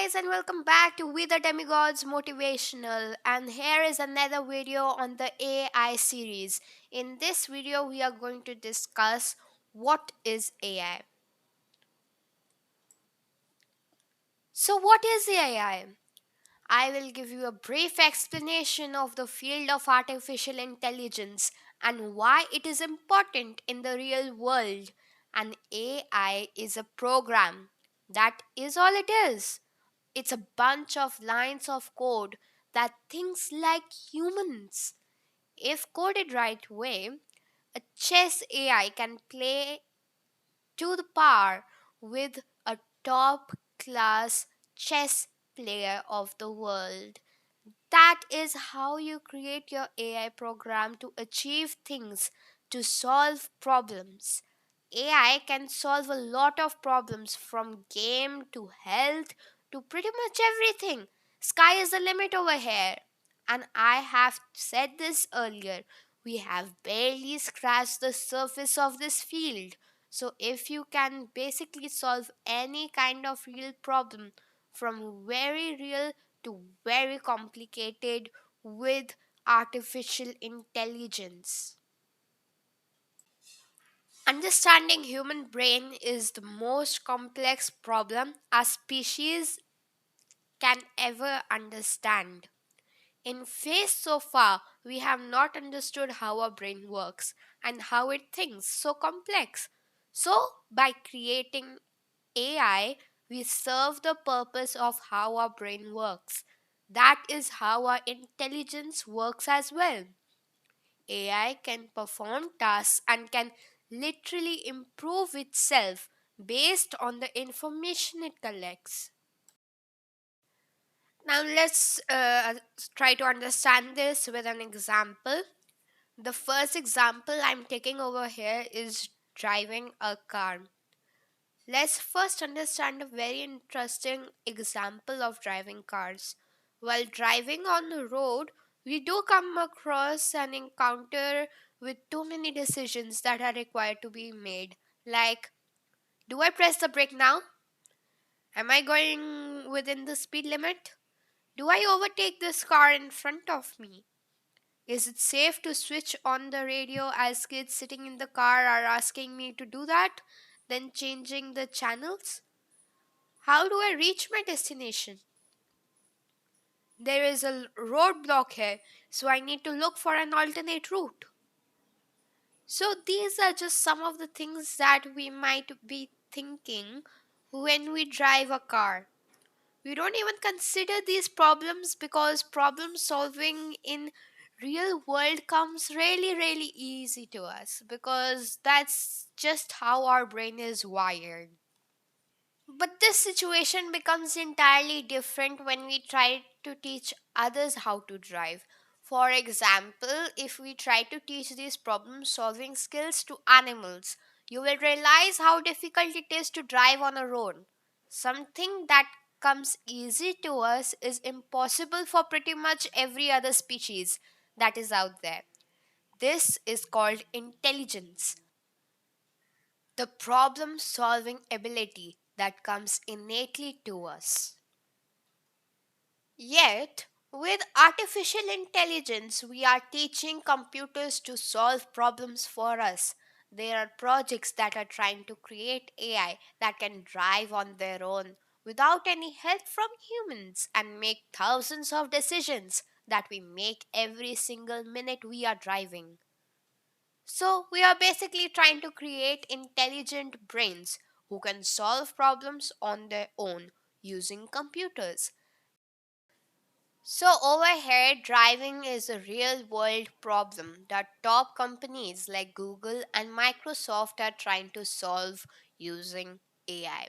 guys, and welcome back to We the Demigods Motivational. And here is another video on the AI series. In this video, we are going to discuss what is AI. So, what is AI? I will give you a brief explanation of the field of artificial intelligence and why it is important in the real world. An AI is a program. That is all it is. It's a bunch of lines of code that thinks like humans. If coded right way, a chess AI can play to the par with a top class chess player of the world. That is how you create your AI program to achieve things, to solve problems. AI can solve a lot of problems from game to health to pretty much everything. Sky is the limit over here. And I have said this earlier. We have barely scratched the surface of this field. So if you can basically solve any kind of real problem from very real to very complicated with artificial intelligence. Understanding human brain is the most complex problem a species can ever understand. In phase so far, we have not understood how our brain works and how it thinks so complex. So, by creating AI, we serve the purpose of how our brain works. That is how our intelligence works as well. AI can perform tasks and can literally improve itself based on the information it collects. Now, let's try to understand this with an example. The first example I'm taking over here is driving a car. Let's first understand a very interesting example of driving cars. While driving on the road, we do come across an encounter with too many decisions that are required to be made. Like, do I press the brake now? Am I going within the speed limit? Do I overtake this car in front of me? Is it safe to switch on the radio as kids sitting in the car are asking me to do that? Then changing the channels? How do I reach my destination? There is a roadblock here, so I need to look for an alternate route. So, these are just some of the things that we might be thinking when we drive a car. We don't even consider these problems because problem solving in real world comes really easy to us because that's just how our brain is wired. But this situation becomes entirely different when we try to teach others how to drive. For example, if we try to teach these problem solving skills to animals, you will realize how difficult it is to drive on a road. Something that comes easy to us is impossible for pretty much every other species that is out there. This is called intelligence, the problem solving ability that comes innately to us. Yet, with artificial intelligence, we are teaching computers to solve problems for us. There are projects that are trying to create AI that can drive on their own without any help from humans and make thousands of decisions that we make every single minute we are driving. So, we are basically trying to create intelligent brains who can solve problems on their own using computers. So, over here, driving is a real world problem that top companies like Google and Microsoft are trying to solve using AI.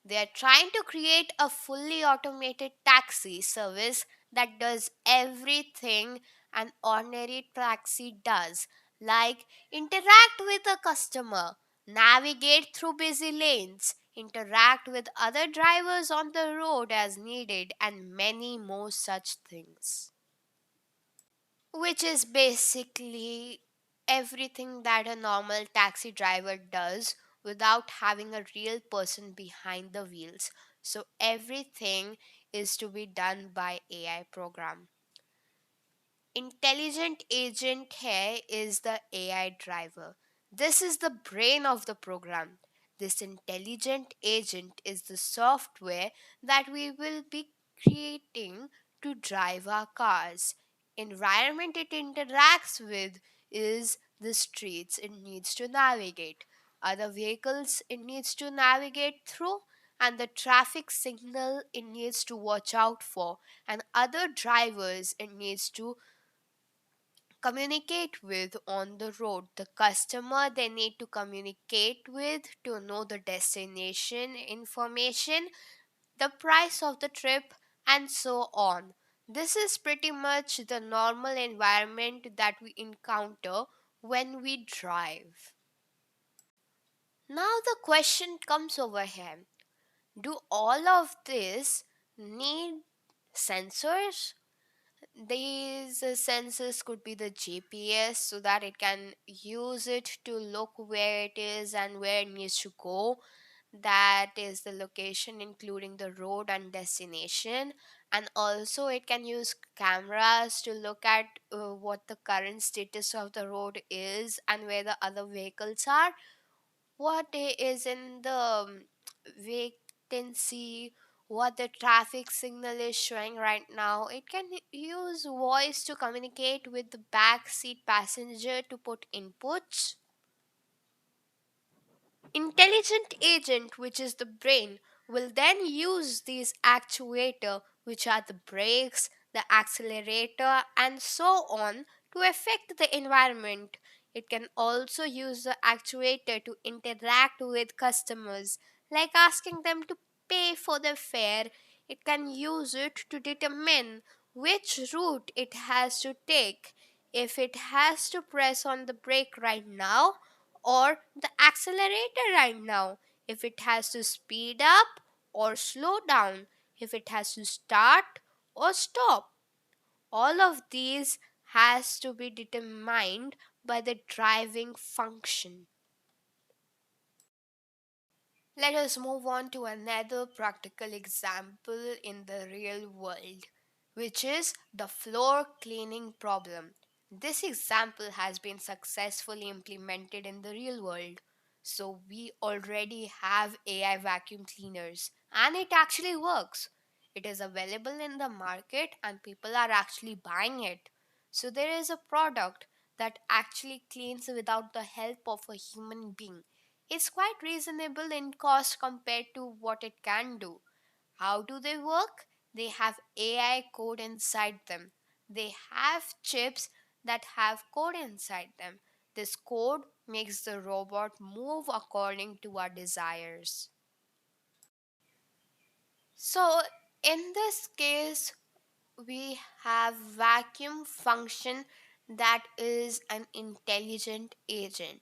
They are trying to create a fully automated taxi service that does everything an ordinary taxi does, like interact with a customer, navigate through busy lanes, interact with other drivers on the road as needed, and many more such things. Which is basically everything that a normal taxi driver does without having a real person behind the wheels. So everything is to be done by AI program. Intelligent agent here is the AI driver. This is the brain of the program. This intelligent agent is the software that we will be creating to drive our cars. Environment it interacts with is the streets it needs to navigate, other vehicles it needs to navigate through, and the traffic signal it needs to watch out for, and other drivers it needs to communicate with on the road, the customer they need to communicate with to know the destination information, the price of the trip, and so on. This is pretty much the normal environment that we encounter when we drive. Now the question comes over here, do all of this need sensors? These sensors could be the GPS so that it can use it to look where it is and where it needs to go. That is the location, including the road and destination. And also, it can use cameras to look at what the current status of the road is and where the other vehicles are, what is in the vacancy, what the traffic signal is showing right now. It can use voice to communicate with the back seat passenger to put inputs. Intelligent agent, which is the brain, will then use these actuator, which are the brakes, the accelerator, and so on, to affect the environment. It can also use the actuator to interact with customers, like asking them to pay for the fare. It can use it to determine which route it has to take. If it has to press on the brake right now, or the accelerator right now, if it has to speed up or slow down, if it has to start or stop. All of these has to be determined by the driving function. Let us move on to another practical example in the real world, which is the floor cleaning problem. This example has been successfully implemented in the real world. So, we already have AI vacuum cleaners, and it actually works. It is available in the market, and people are actually buying it. So, there is a product that actually cleans without the help of a human being. It's quite reasonable in cost compared to what it can do. How do they work? They have AI code inside them. They have chips that have code inside them. This code makes the robot move according to our desires. So, in this case, we have vacuum function that is an intelligent agent.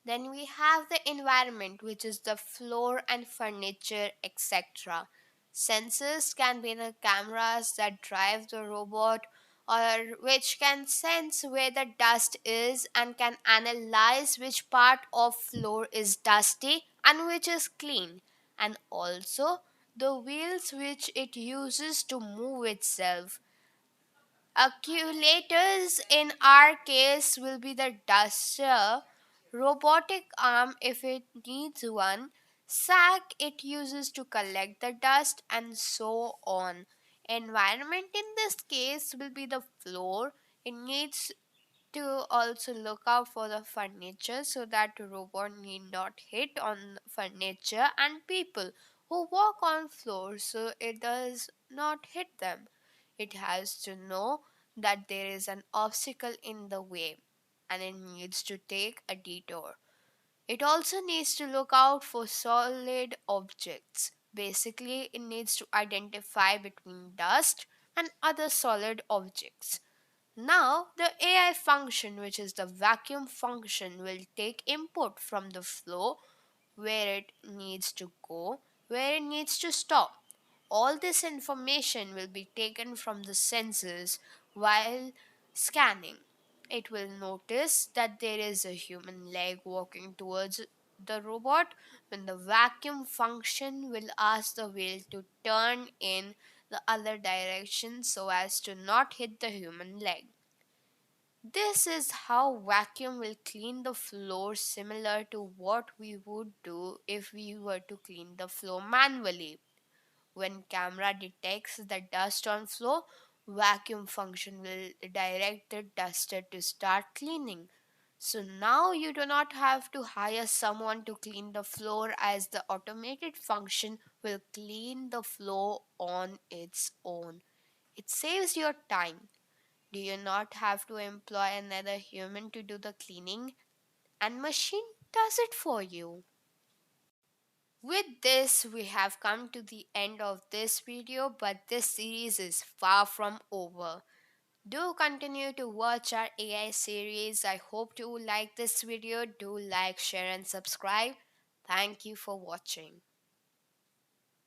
Then we have the environment, which is the floor and furniture, etc. Sensors can be the cameras that drive the robot, or which can sense where the dust is and can analyze which part of floor is dusty and which is clean, and also the wheels which it uses to move itself. Accumulators in our case will be the duster, robotic arm if it needs one, sack it uses to collect the dust, and so on. Environment in this case will be the floor. It needs to also look out for the furniture so that the robot need not hit on furniture and people who walk on floors so it does not hit them. It has to know that there is an obstacle in the way and it needs to take a detour. It also needs to look out for solid objects. Basically, it needs to identify between dust and other solid objects. Now, the AI function, which is the vacuum function, will take input from the flow, where it needs to go, where it needs to stop. All this information will be taken from the sensors while scanning. It will notice that there is a human leg walking towards the robot when the vacuum function will ask the wheel to turn in the other direction so as to not hit the human leg. This is how vacuum will clean the floor, similar to what we would do if we were to clean the floor manually. When camera detects the dust on floor, vacuum function will direct the duster to start cleaning. So now you do not have to hire someone to clean the floor, as the automated function will clean the floor on its own. It saves your time. Do you not have to employ another human to do the cleaning? And machine does it for you. With this, we have come to the end of this video, but this series is far from over. Do continue to watch our AI series. I hope you like this video. Do like, share, and subscribe. Thank you for watching.